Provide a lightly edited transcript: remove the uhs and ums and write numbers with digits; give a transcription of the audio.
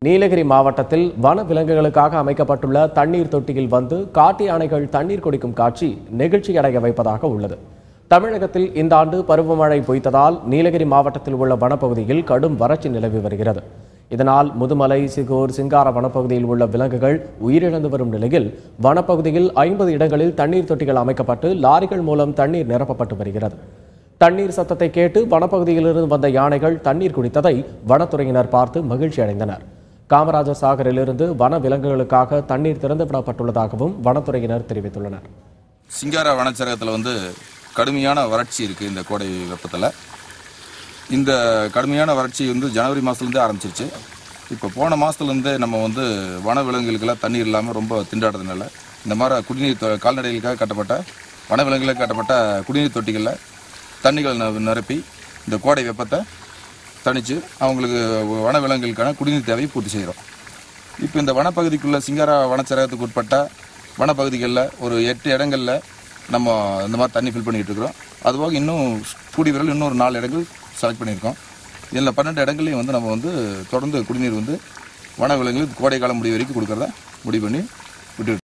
நீலகிரி மாவட்டத்தில் வன விலங்குகளுக்காக அமைக்கப்பட்டுள்ள தண்ணீர் தொட்டியில் வந்து காட்டு யானைகள் தண்ணீர் குடிக்கும் காட்சி நெகிழ்ச்சியடைய வைப்பதாக உள்ளது. தமிழகத்தில் இந்த ஆண்டு பருவமழை பொய்த்ததால் நீலகிரி மாவட்டத்தில் உள்ள வனப்பகுதியில் கடும் வறட்சி நிலவி வருகிறது. இதனால் முதுமலை, சிகூர், சிங்கார வனப்பகுதியில் உள்ள விலங்குகள் உயிரிழந்து வரும் நிலையில் வனப்பகுதியில் 50 இடங்களில் தண்ணீர் தொட்டிகள் அமைக்கப்பட்டு லாரிகள் மூலம் தண்ணீர் நிரப்பப்பட்டு வருகிறது. தண்ணீர் சத்தத்தை கேட்டு வனப்பகுதியிலிருந்து வந்த யானைகள் தண்ணீர் குடித்ததை வனத்துறையினர் பார்த்து மகிழ்ச்சி அடைந்தனர். காமராஜர் சாகரிலிருந்து வன விலங்குகளுக்காக தண்ணீர் திறந்துவிடப்பட்டுள்ளதாகவும் வனத்துறையினர் தெரிவித்துள்ளனர். சிங்கார வனச்சரகத்தில் கடுமையான வறட்சி இருக்கு. இந்த கோடை வெப்பத்தில் இந்த கடுமையான வறட்சி ஜனவரி மாதத்துலேருந்தே ஆரம்பிச்சிருச்சு. இப்போ போன மாதத்துலேருந்தே நம்ம வன விலங்குகளுக்கெல்லாம் தண்ணீர் இல்லாமல் ரொம்ப திண்டாடுறதுனால இந்த மாதிரி குடிநீர் கால்நடைகளுக்காக கட்டப்பட்ட வனவிலங்குகளுக்கு கட்டப்பட்ட குடிநீர் தொட்டிகளில் தண்ணிகள் நிரப்பி இந்த கோடை வெப்பத்தை தணித்து அவங்களுக்கு வனவிலங்குகளுக்கான குடிநீர் தேவையை பூர்த்தி செய்கிறோம். இப்போ இந்த வனப்பகுதிக்குள்ள சிங்காரா வனச்சரகத்துக்கு உட்பட்ட வனப்பகுதிகளில் ஒரு 8 இடங்களில் நம்ம இந்த மாதிரி தண்ணி ஃபில் பண்ணிகிட்டு இருக்கிறோம். அதுபோக இன்னும் கூடி விரல் இன்னொரு 4 இடங்கள் செலக்ட் பண்ணியிருக்கோம். இதில் 12 இடங்கள்லையும் நம்ம தொடர்ந்து குடிநீர் வனவிலங்குகளுக்கு கோடை காலம் முடிவு வரைக்கும் கொடுக்கறத முடிவு பண்ணி விட்டு